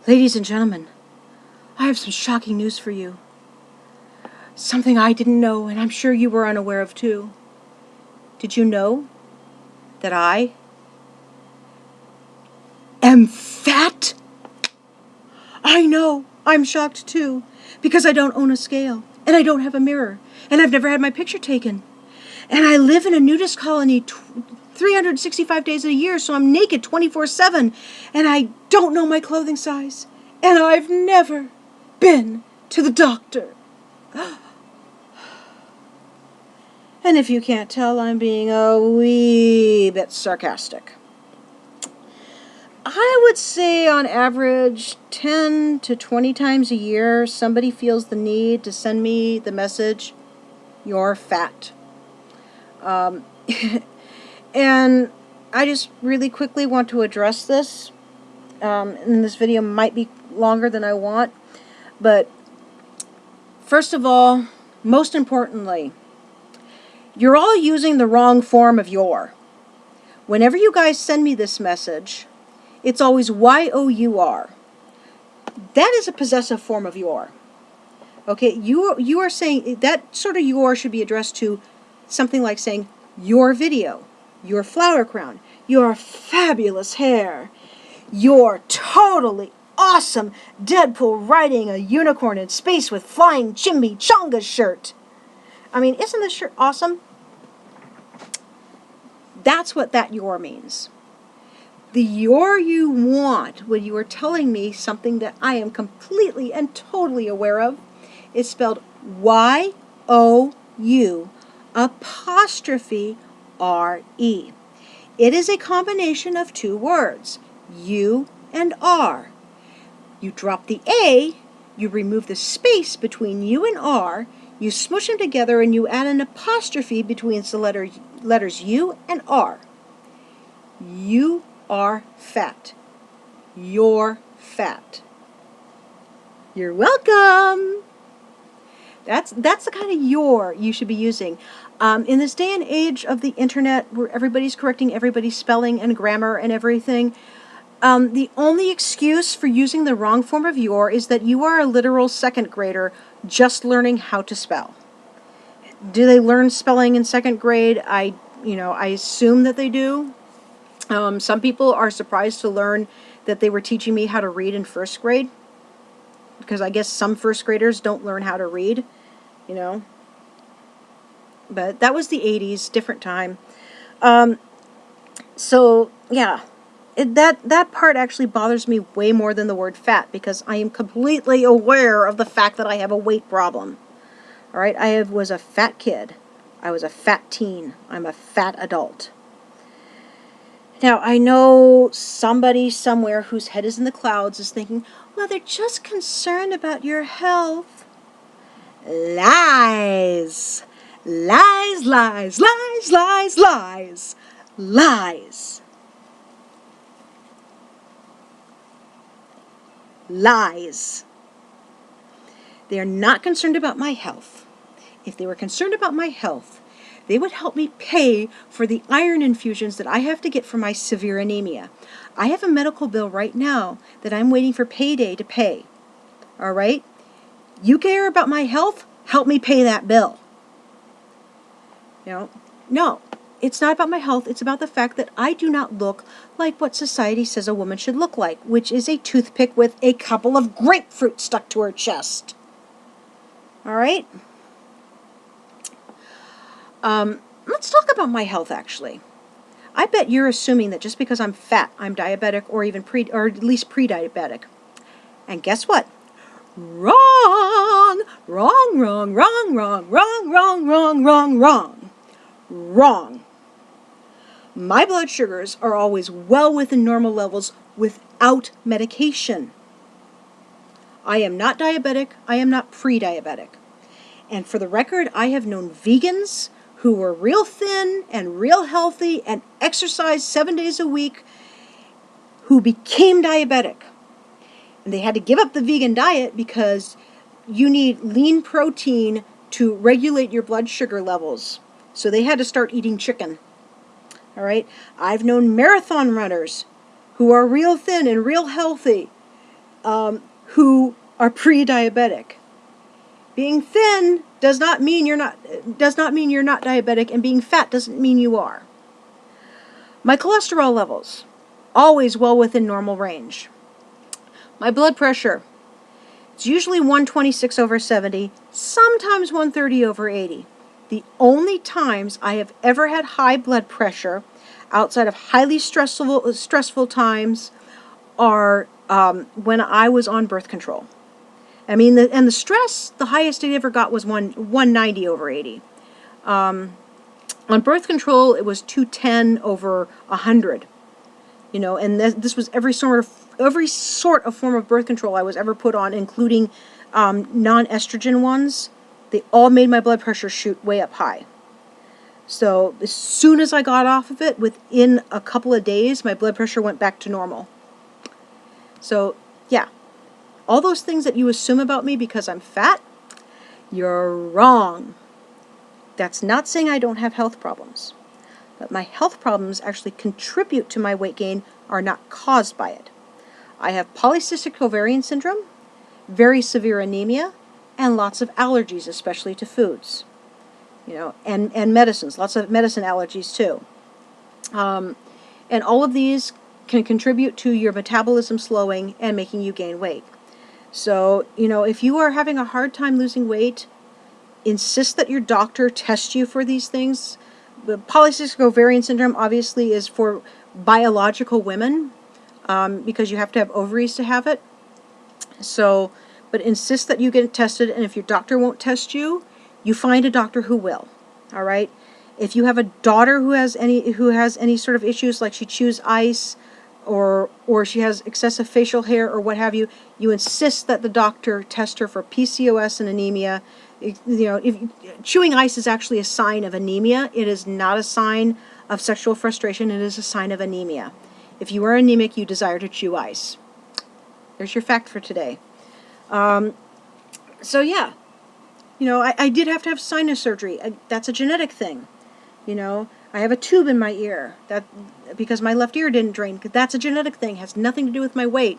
Ladies and gentlemen, I have some shocking news for you. Something I didn't know, and I'm sure you were unaware of too. Did you know that I am fat? I know, I'm shocked too, because I don't own a scale, and I don't have a mirror, and I've never had my picture taken. And I live in a nudist colony 365 days a year, so I'm naked 24/7, and I don't know my clothing size, and I've never been to the doctor. And if you can't tell, I'm being a wee bit sarcastic. I would say on average 10 to 20 times a year, somebody feels the need to send me the message, "You're fat." And I just really quickly want to address this. And this video might be longer than I want. But first of all, most importantly, you're all using the wrong form of your. Whenever you guys send me this message, it's always Y-O-U-R. That is a possessive form of your. Okay, you are saying, that sort of your should be addressed to something like saying, your video, your flower crown, your fabulous hair, your totally awesome Deadpool riding a unicorn in space with flying chimichanga shirt. I mean, isn't this shirt awesome? That's what that your means. The your you want when you are telling me something that I am completely and totally aware of is spelled Y-O-U apostrophe R-E. It is a combination of two words, U and R. You drop the A, you remove the space between U and R, you smush them together, and you add an apostrophe between the letters U and R. You are fat. You're fat. You're welcome. That's the kind of your you should be using. In this day and age of the internet where everybody's correcting everybody's spelling and grammar and everything, the only excuse for using the wrong form of your is that you are a literal second grader just learning how to spell. Do they learn spelling in second grade? I assume that they do. Some people are surprised to learn that they were teaching me how to read in first grade, because I guess some first graders don't learn how to read, But that was the 80s, different time. So, yeah. That part actually bothers me way more than the word fat, because I am completely aware of the fact that I have a weight problem. All right, I was a fat kid. I was a fat teen. I'm a fat adult. Now, I know somebody somewhere whose head is in the clouds is thinking, well, they're just concerned about your health. Lies. Lies, lies, lies, lies, lies. Lies. Lies. They are not concerned about my health. If they were concerned about my health, they would help me pay for the iron infusions that I have to get for my severe anemia. I have a medical bill right now that I'm waiting for payday to pay. All right? You care about my health? Help me pay that bill. No, it's not about my health. It's about the fact that I do not look like what society says a woman should look like, which is a toothpick with a couple of grapefruit stuck to her chest. All right? Let's talk about my health, actually. I bet you're assuming that just because I'm fat, I'm diabetic, or even or at least pre-diabetic. And guess what? Wrong! Wrong, wrong, wrong, wrong, wrong, wrong, wrong, wrong, wrong. Wrong. My blood sugars are always well within normal levels without medication. I am not diabetic. I am not pre-diabetic. And for the record, I have known vegans who were real thin and real healthy and exercised 7 days a week who became diabetic. And they had to give up the vegan diet because you need lean protein to regulate your blood sugar levels. So they had to start eating chicken. All right? I've known marathon runners who are real thin and real healthy who are pre-diabetic. Being thin does not mean you're not diabetic, and being fat doesn't mean you are. My cholesterol levels, always well within normal range. My blood pressure, it's usually 126/70, sometimes 130/80. The only times I have ever had high blood pressure outside of highly stressful times are when I was on birth control. I mean, the stress, the highest it ever got was 190/80. On birth control, it was 210/100. You know, and this was every sort of form of birth control I was ever put on, including non-estrogen ones. They all made my blood pressure shoot way up high. So as soon as I got off of it, within a couple of days, my blood pressure went back to normal. So, yeah. All those things that you assume about me because I'm fat, you're wrong. That's not saying I don't have health problems. But my health problems actually contribute to my weight gain, are not caused by it. I have polycystic ovarian syndrome, very severe anemia, and lots of allergies, especially to foods. You know, and medicines, lots of medicine allergies too. And all of these can contribute to your metabolism slowing and making you gain weight. So, you know, if you are having a hard time losing weight, insist that your doctor test you for these things. The polycystic ovarian syndrome obviously is for biological women because you have to have ovaries to have it. So, but insist that you get it tested, and if your doctor won't test you, you find a doctor who will. All right? If you have a daughter who has any sort of issues, like she chews ice, or she has excessive facial hair or what have you, you insist that the doctor test her for PCOS and anemia. You know, if chewing ice is actually a sign of anemia, it is not a sign of sexual frustration. It is a sign of anemia. If you are anemic, you desire to chew ice. There's your fact for today. So yeah, you know, I did have to have sinus surgery. That's a genetic thing. You know, I have a tube in my ear because my left ear didn't drain. That's a genetic thing. It has nothing to do with my weight.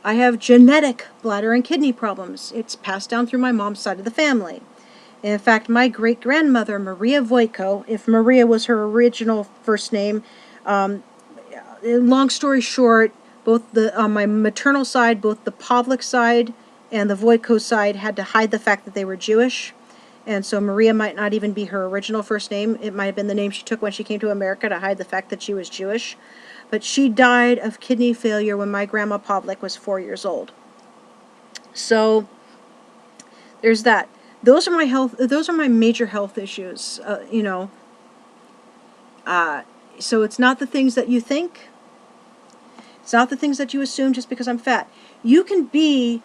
I have genetic bladder and kidney problems. It's passed down through my mom's side of the family. In fact, my great-grandmother, Maria Voiko, if Maria was her original first name, long story short, both on my maternal side, both the Pavlik side and the Voiko side had to hide the fact that they were Jewish. And so Maria might not even be her original first name. It might have been the name she took when she came to America to hide the fact that she was Jewish. But she died of kidney failure when my grandma Pavlik was 4 years old. So there's that. Those are my major health issues. You know. So it's not the things that you think. It's not the things that you assume just because I'm fat. You can be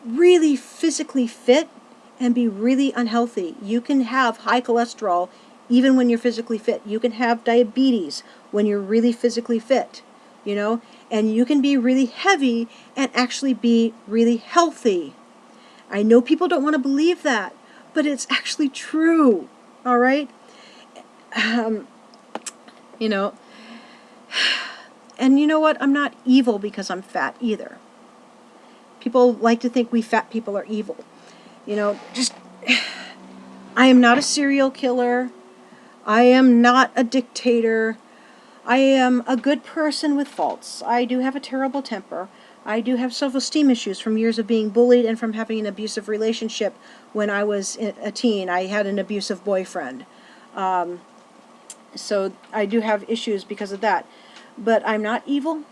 really physically fit and be really unhealthy. You can have high cholesterol even when you're physically fit. You can have diabetes when you're really physically fit, you know, and you can be really heavy and actually be really healthy. I know people don't want to believe that, but it's actually true, all right? You know, and you know what? I'm not evil because I'm fat either. People like to think we fat people are evil. You know, I am not a serial killer. I am not a dictator. I am a good person with faults. I do have a terrible temper. I do have self-esteem issues from years of being bullied and from having an abusive relationship when I was a teen. I had an abusive boyfriend. So I do have issues because of that. But I'm not evil,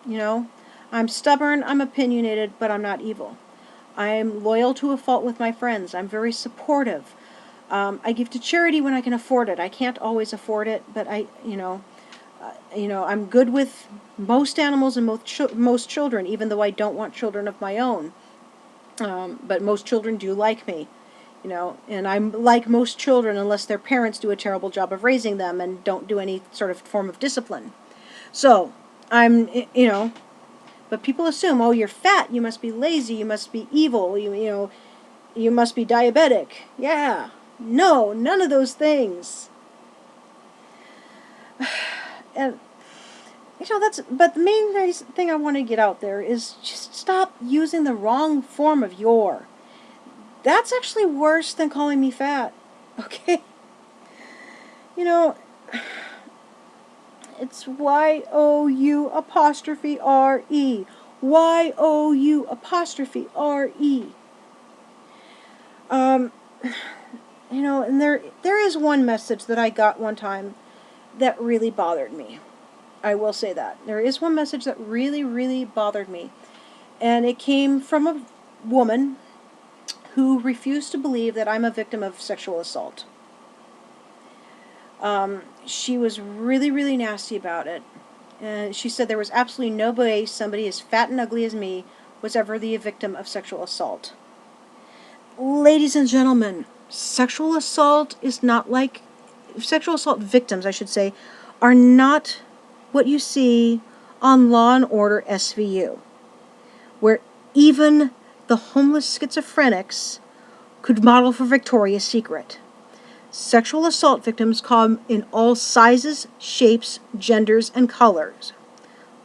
you know. I'm stubborn, I'm opinionated, but I'm not evil. I'm loyal to a fault with my friends. I'm very supportive. I give to charity when I can afford it. I can't always afford it, but I'm good with most animals and most children, even though I don't want children of my own. But most children do like me, you know, and I'm like most children unless their parents do a terrible job of raising them and don't do any sort of form of discipline. So, you know, but people assume, oh, you're fat, you must be lazy, you must be evil, you must be diabetic. Yeah. No, none of those things. And but the main thing I want to get out there is just stop using the wrong form of your. That's actually worse than calling me fat. Okay? You know, it's Y-O-U apostrophe R-E. Y-O-U apostrophe R-E. And there is one message that I got one time that really bothered me. I will say that. There is one message that really, really bothered me. And it came from a woman who refused to believe that I'm a victim of sexual assault. She was really, really nasty about it. And she said there was absolutely no way somebody as fat and ugly as me was ever the victim of sexual assault. Ladies and gentlemen, sexual assault victims, I should say, are not what you see on Law and Order SVU, where even the homeless schizophrenics could model for Victoria's Secret. Sexual assault victims come in all sizes, shapes, genders, and colors.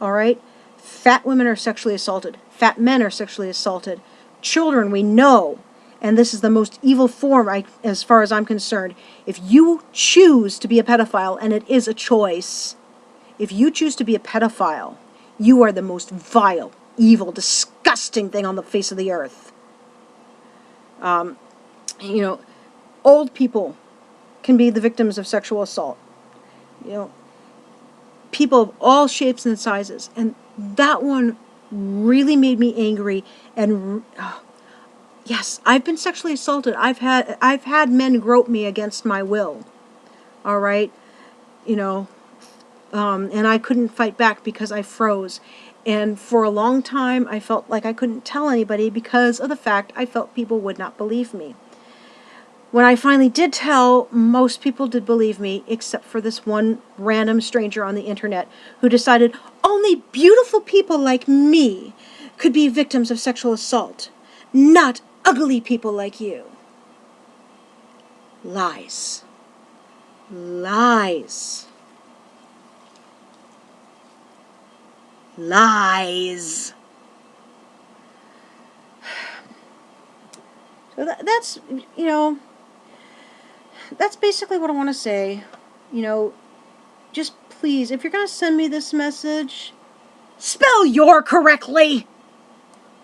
All right? Fat women are sexually assaulted. Fat men are sexually assaulted. Children, we know, and this is the most evil form as far as I'm concerned. If you choose to be a pedophile, and it is a choice, if you choose to be a pedophile, you are the most vile, evil, disgusting thing on the face of the earth. Old people can be the victims of sexual assault. People of all shapes and sizes. And that one really made me angry. And yes, I've been sexually assaulted. I've had men grope me against my will. All right, and I couldn't fight back because I froze. And for a long time, I felt like I couldn't tell anybody because of the fact I felt people would not believe me. When I finally did tell, most people did believe me, except for this one random stranger on the internet who decided only beautiful people like me could be victims of sexual assault, not ugly people like you. Lies. Lies. Lies. So that's basically what I want to say. Just please, if you're going to send me this message, spell your correctly.